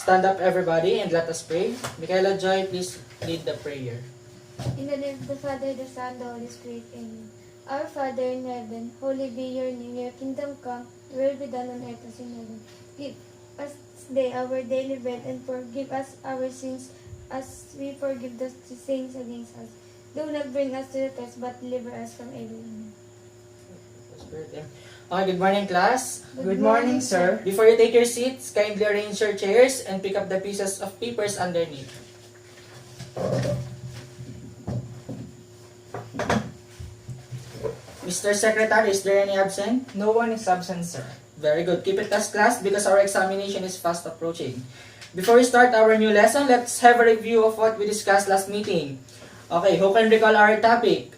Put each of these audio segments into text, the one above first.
stand up everybody and let us pray. Michaela Joy, please lead the prayer. In the name of the Father, the Son, the Holy Spirit, Amen. Our Father in heaven, holy be your name. Your kingdom come, your will be done on earth as in heaven. Give us today our daily bread, and forgive us our sins as we forgive those who sin against us. Do not bring us to the test, but deliver us from evil. Amen. Okay, good morning, class. Good morning, sir. Before you take your seats, kindly arrange your chairs and pick up the pieces of papers underneath. Mr. Secretary, is there any absent? No one is absent, sir. Very good. Keep it as class because our examination is fast approaching. Before we start our new lesson, let's have a review of what we discussed last meeting. Okay, who can recall our topic?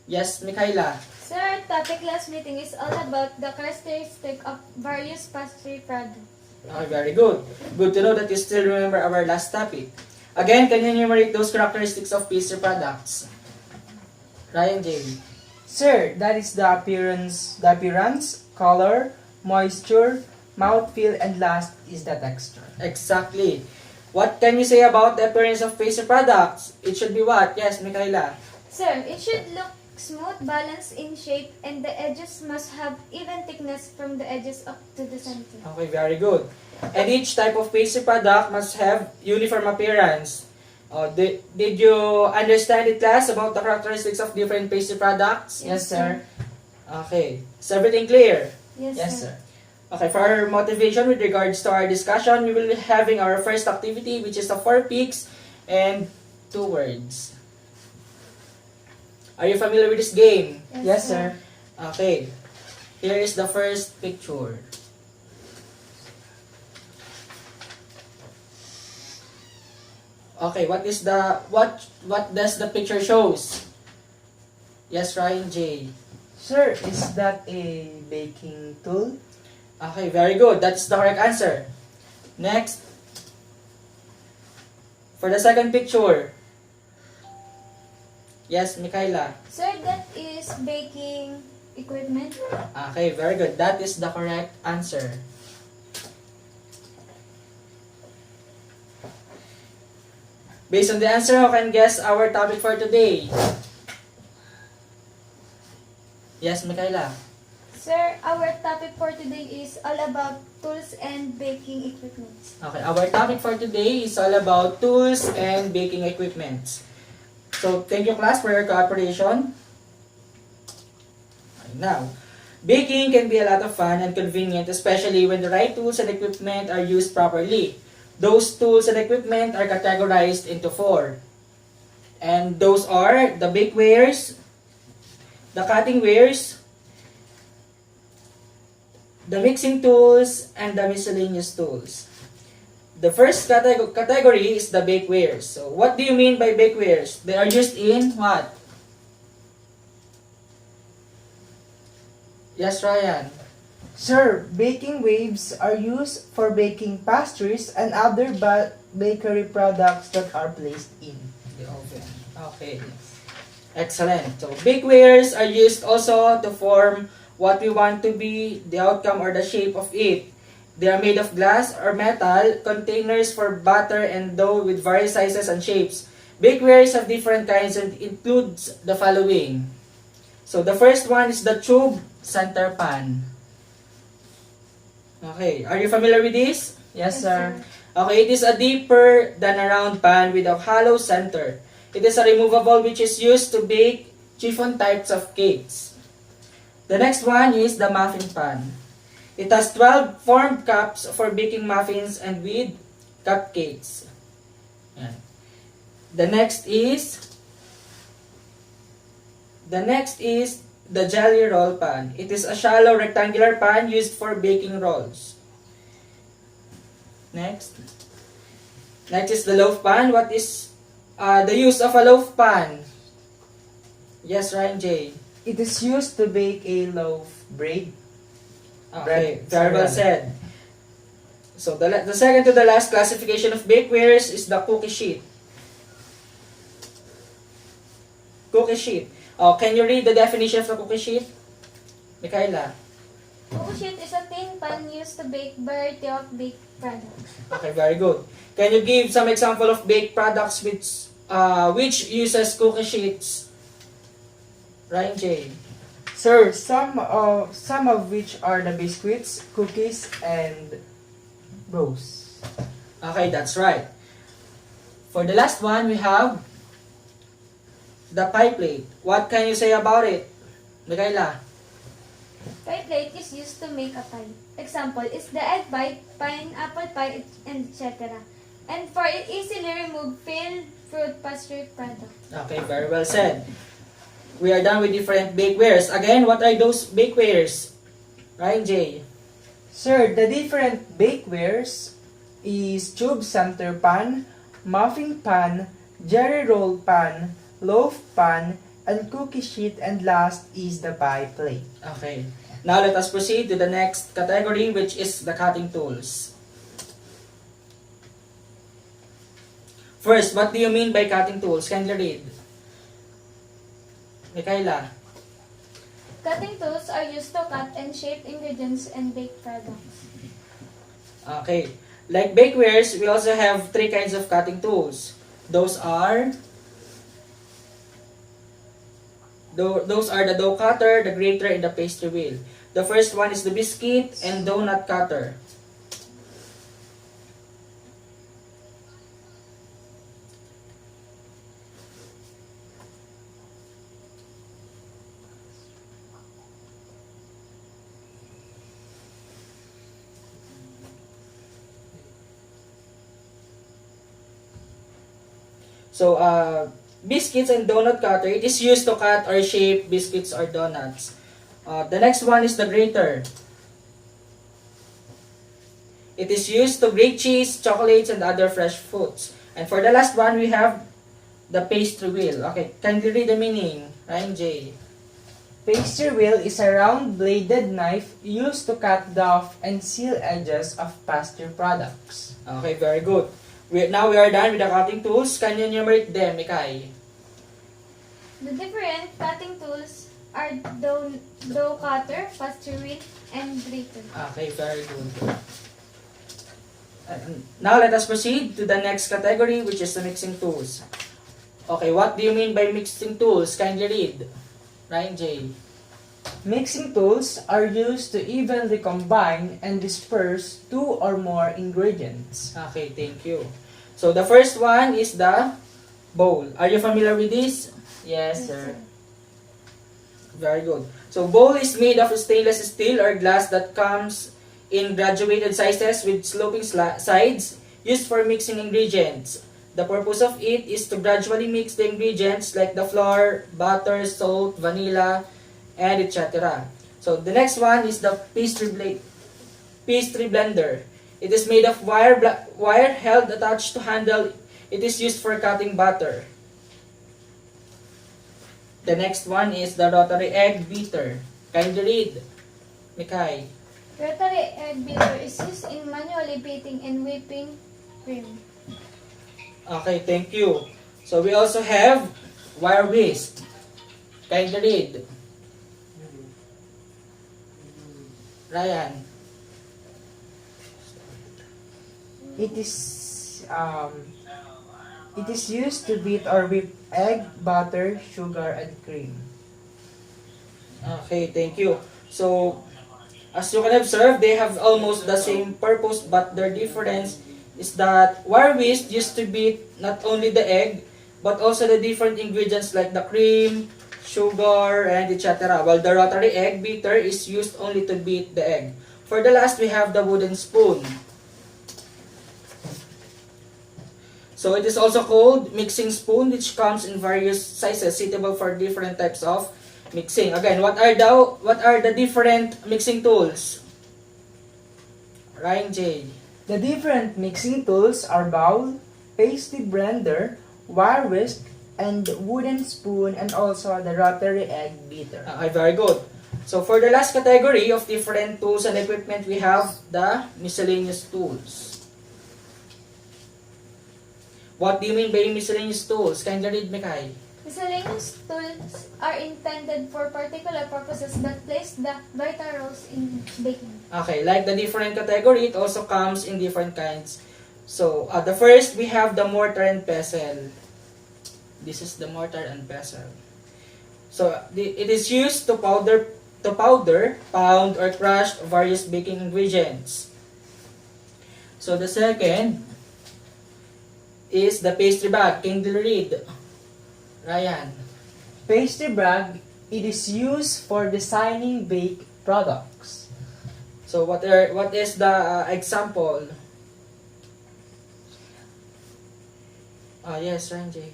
Yes, Michaela. Sir, our topic last meeting is all about the characteristic of various pastry products. Okay, very good. Good to know that you still remember our last topic. Again, can you enumerate those characteristics of pastry products? Ryan J. Sir, that is the appearance, color, moisture, mouthfeel, and last is the texture. Exactly. What can you say about the appearance of pastry products? It should be what? Yes, Michaela. Sir, it should look smooth, balanced in shape, and the edges must have even thickness from the edges up to the center. Okay, very good. And each type of pastry product must have uniform appearance. Did you understand it, class, about the characteristics of different pastry products? Yes, sir. Okay. Is everything clear? Yes, sir. Okay, for our motivation with regards to our discussion, we will be having our first activity, which is the 4 peaks and 2 words. Are you familiar with this game? Yes, sir. Okay. Here is the first picture. Okay, what does the picture shows? Yes, Ryan J. Sir, is that a baking tool? Okay, very good. That's the correct answer. Next. For the second picture. Yes, Michaela. Sir, that is baking equipment. Okay, very good. That is the correct answer. Based on the answer, you can guess our topic for today. Yes, Michaela. Sir, our topic for today is all about tools and baking equipment. Okay, our topic for today is all about tools and baking equipment. So, thank you, class, for your cooperation. Now, baking can be a lot of fun and convenient, especially when the right tools and equipment are used properly. Those tools and equipment are categorized into 4. And those are the bakewares, the cutting wares, the mixing tools, and the miscellaneous tools. The first category is the bakewares. So, what do you mean by bakewares? They are used in what? Yes, Ryan. Sir, baking waves are used for baking pastries and other bakery products that are placed in The oven. Okay. Excellent. So, bakewares are used also to form what we want to be, the outcome or the shape of it. They are made of glass or metal, containers for butter and dough with various sizes and shapes. Bakewares have different kinds and includes the following. So, the first one is the tube center pan. Okay, are you familiar with this? Yes, sir. Okay, it is a deeper than a round pan with a hollow center. It is a removable which is used to bake chiffon types of cakes. The next one is the muffin pan. It has 12 formed cups for baking muffins and with cupcakes. Yan. The next is the jelly roll pan. It is a shallow rectangular pan used for baking rolls. Next is the loaf pan. What is the use of a loaf pan? Yes, Ryan J. It is used to bake a loaf bread. Okay, very well said. So the second to the last classification of bakewares is the cookie sheet. Cookie sheet. Oh, can you read the definition of the cookie sheet? Michaela. Cookie sheet is a tin pan used to bake variety of baked products. Okay, very good. Can you give some example of baked products which uses cookie sheets? Ryan J. Sir, some of which are the biscuits, cookies, and rose. Okay, that's right. For the last one, we have the pie plate. What can you say about it, Michaela? Pie plate is used to make a pie. Example is the egg pie, pineapple pie, and etc. And for it easily remove filled fruit pastry product. Okay, very well said. We are done with different bakewares. Again, what are those bakewares? Ryan J. Sir, the different bakewares is tube center pan, muffin pan, jerry roll pan, loaf pan, and cookie sheet, and last is the pie plate. Okay. Now let us proceed to the next category, which is the cutting tools. First, what do you mean by cutting tools? Can you read? Michaela. Cutting tools are used to cut and shape ingredients and baked products. Okay. Like bakewares, we also have three kinds of cutting tools. Those are the dough cutter, the grater, and the pastry wheel. The first one is the biscuit and donut cutter. So, biscuits and donut cutter, it is used to cut or shape biscuits or donuts. The next one is the grater. It is used to grate cheese, chocolates, and other fresh foods. And for the last one, we have the pastry wheel. Okay, can you read the meaning? Ryan J. Pastry wheel is a round bladed knife used to cut dough and seal edges of pastry products. Okay, very good. Now we are done with the cutting tools. Can you enumerate them, Mikay? The different cutting tools are dough cutter, pastry wheel, and grater. Okay, very good. Now let us proceed to the next category, which is the mixing tools. Okay, what do you mean by mixing tools? Kindly read. Ryan J. Mixing tools are used to evenly combine and disperse two or more ingredients. Okay, thank you. So the first one is the bowl. Are you familiar with this? Yes, sir. Very good. So bowl is made of stainless steel or glass that comes in graduated sizes with sloping sides, used for mixing ingredients. The purpose of it is to gradually mix the ingredients like the flour, butter, salt, vanilla, and etc. So the next one is the pastry blender. It is made of wire held attached to handle. It is used for cutting butter. The next one is the rotary egg beater. Kindly read, Mikay. Rotary egg beater is used in manually beating and whipping cream. Okay, thank you. So we also have wire whisk. Kindly read. Ryan. It is used to beat or whip egg, butter, sugar, and cream. Okay, thank you. So, as you can observe, they have almost the same purpose, but their difference is that wire whisk used to beat not only the egg, but also the different ingredients like the cream, sugar, and etc. While the rotary egg beater is used only to beat the egg. For the last, we have the wooden spoon. So it is also called mixing spoon, which comes in various sizes suitable for different types of mixing. Again, what are the different mixing tools? Ryan J. The different mixing tools are bowl, pastry blender, wire whisk, and wooden spoon, and also the rotary egg beater. Okay, very good. So for the last category of different tools and equipment, we have the miscellaneous tools. What do you mean by miscellaneous tools? Kindly read, Mikay. Miscellaneous tools are intended for particular purposes that plays the vital roles in baking. Okay, like the different category, it also comes in different kinds. So, the first, we have the mortar and pestle. This is the mortar and pestle. So, it is used to powder, pound, or crush various baking ingredients. So, the second is the pastry bag. Can you read? Ryan. Pastry bag, it is used for designing baked products. So, what is the example? Yes, Ranjay.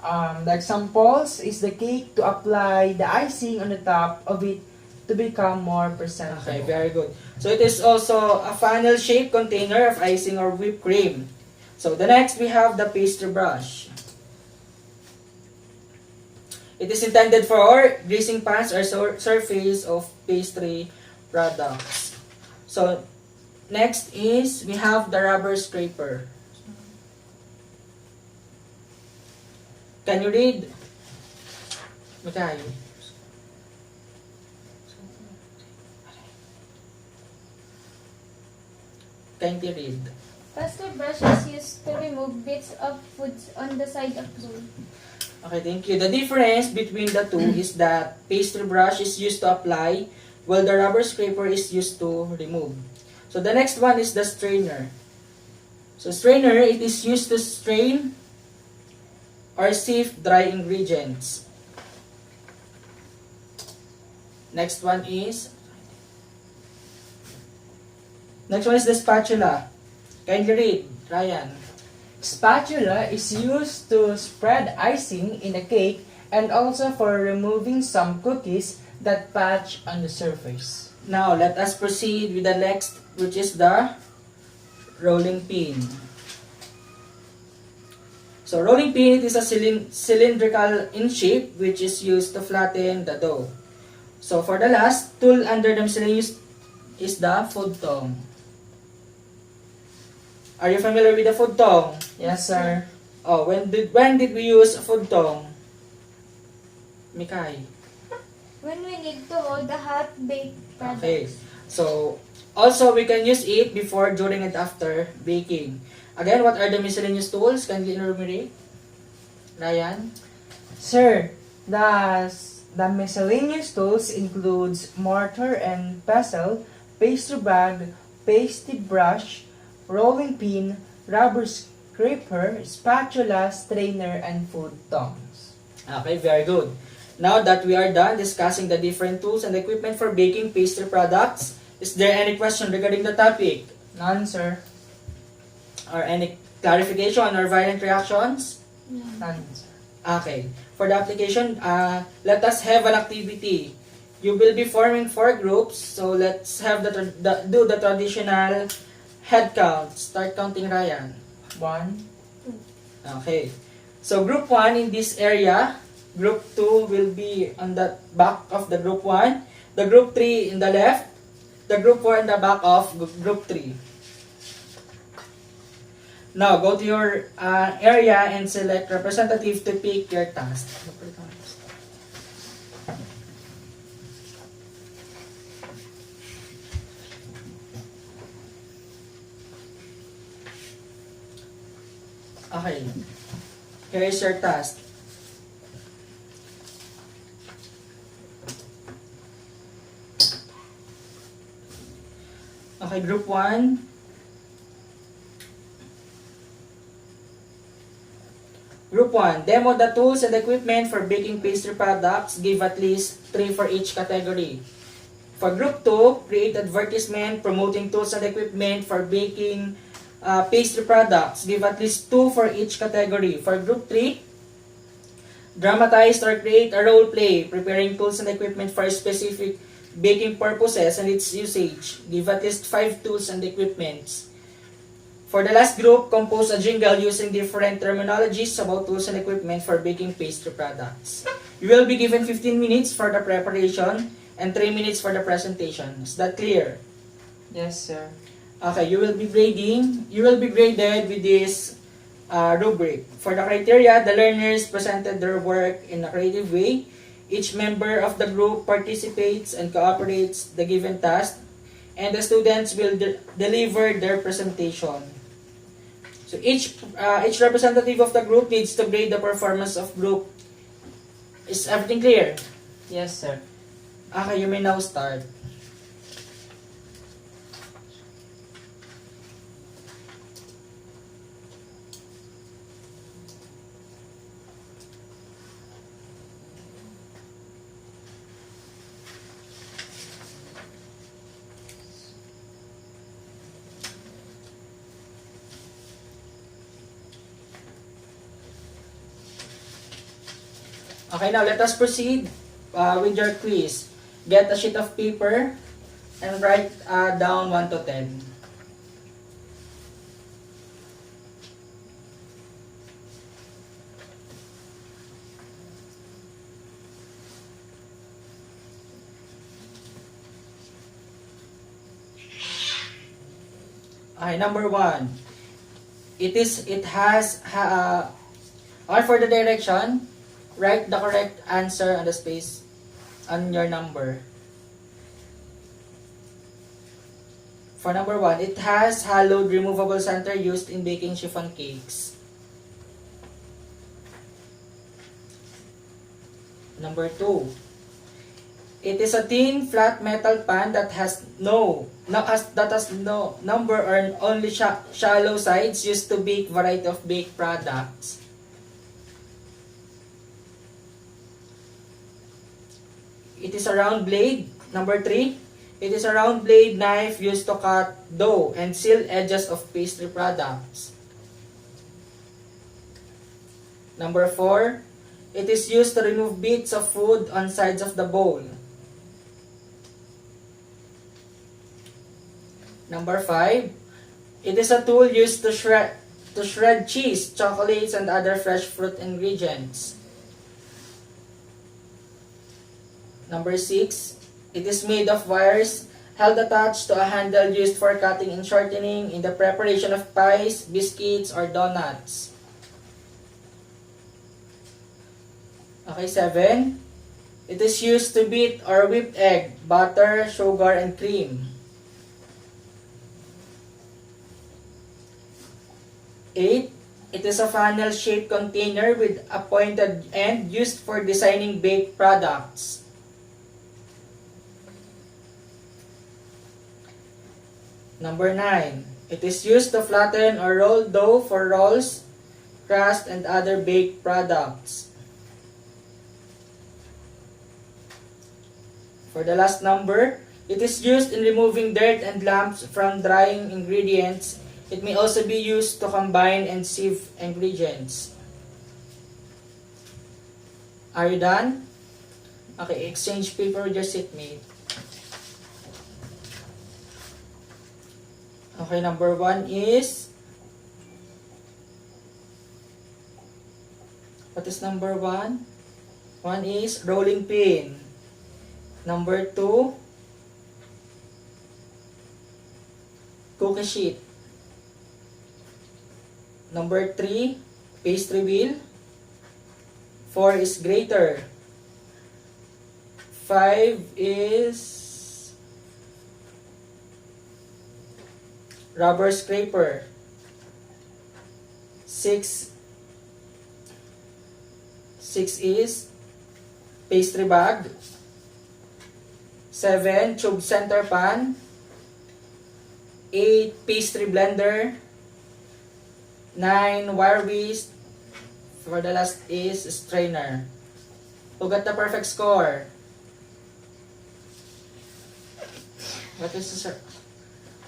The examples is the cake to apply the icing on the top of it to become more presentable. Okay, very good. So it is also a funnel-shaped container of icing or whipped cream. So the next we have the pastry brush. It is intended for greasing pans or surface of pastry products. So next is we have the rubber scraper. Can you read? Mikay. Can you read? Pastry brush is used to remove bits of foods on the side of bowl. Okay, thank you. The difference between the two is that pastry brush is used to apply while the rubber scraper is used to remove. So the next one is the strainer. So strainer, it is used to strain or sieve dry ingredients. Next one is the spatula. Kindly read, Ryan. Spatula is used to spread icing in a cake and also for removing some cookies that patch on the surface. Now let us proceed with the next, which is the rolling pin. So rolling pin, it is a cylindrical in shape which is used to flatten the dough. So for the last tool under the miscellaneous is the food tong. Are you familiar with the food tong? Yes, sir. Oh, when did we use food tong? Mikay. When we need to hold the hot baked products. Okay. So also we can use it before, during, and after baking. Again, what are the miscellaneous tools? Can you enumerate? Ryan? Sir, the miscellaneous tools includes mortar and pestle, pastry bag, pastry brush, rolling pin, rubber scraper, spatula, strainer, and food tongs. Okay, very good. Now that we are done discussing the different tools and equipment for baking pastry products, is there any question regarding the topic? None, sir. Or any clarification or violent reactions? None, sir. Okay. For the application, let us have an activity. You will be forming 4 groups, so let's have do the traditional head count. Start counting, Ryan. 1, Okay. So group 1 in this area, group 2 will be on the back of the group 1, the group 3 in the left, the group 4 in the back of group 3. Now, go to your area and select representative to pick your task. Okay. Here is your task. Okay, group 1. Group 1, demo the tools and equipment for baking pastry products. Give at least 3 for each category. For Group 2, create advertisement promoting tools and equipment for baking pastry products. Give at least 2 for each category. For Group 3, dramatize or create a role play preparing tools and equipment for specific baking purposes and its usage. Give at least 5 tools and equipments. For the last group, compose a jingle using different terminologies about tools and equipment for baking pastry products. You will be given 15 minutes for the preparation and 3 minutes for the presentation. Is that clear? Yes, sir. Okay, you will be graded with this rubric. For the criteria, the learners presented their work in a creative way. Each member of the group participates and cooperates the given task, and the students will deliver their presentation. So each representative of the group needs to grade the performance of group. Is everything clear? Yes, sir. Okay, you may now start. Okay, now let us proceed with your quiz. Get a sheet of paper and write down 1 to 10. Okay, number 1. Or for the direction, write the correct answer on the space on your number. For number 1, it has hollowed removable center used in baking chiffon cakes. Number 2, it is a thin flat metal pan that has no number or only shallow sides used to bake variety of baked products. It is a round blade. Number 3, it is a round blade knife used to cut dough and seal edges of pastry products. Number 4, it is used to remove bits of food on sides of the bowl. Number 5, it is a tool used to shred cheese, chocolates, and other fresh fruit ingredients. Number 6, it is made of wires held attached to a handle used for cutting and shortening in the preparation of pies, biscuits, or donuts. Okay, 7, it is used to beat or whip egg, butter, sugar, and cream. 8, it is a funnel-shaped container with a pointed end used for designing baked products. Number 9, it is used to flatten or roll dough for rolls, crust, and other baked products. For the last number, it is used in removing dirt and lumps from drying ingredients. It may also be used to combine and sieve ingredients. Are you done? Okay, exchange paper with your seatmate. Okay, number 1 is... What is number 1? 1 is rolling pin. Number 2, cookie sheet. Number 3, pastry wheel. 4 is grater. 5 is rubber scraper. 6 is pastry bag. 7, tube center pan. 8, pastry blender. 9, wire whisk. For the last is strainer. Who got the perfect score? What is the sir?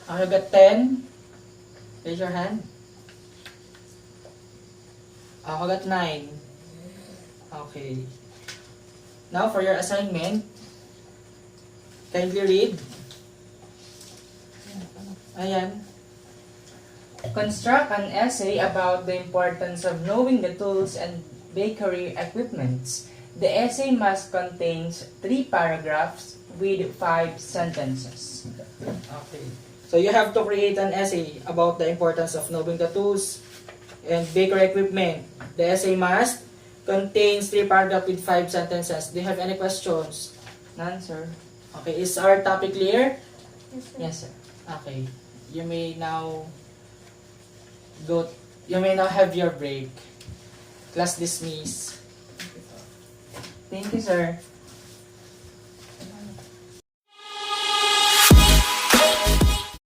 You got 10. Raise your hand. Ako got 9. Okay. Now for your assignment, kindly read. Ayan. Construct an essay about the importance of knowing the tools and bakery equipments. The essay must contain 3 paragraphs with 5 sentences. Okay. So you have to create an essay about the importance of knowing the tools and bakery equipment. The essay must contains 3 paragraphs with 5 sentences. Do you have any questions? None, sir. Okay, is our topic clear? Yes, sir. Yes, sir. Okay, you may now go. You may now have your break. Class dismiss. Thank you, sir.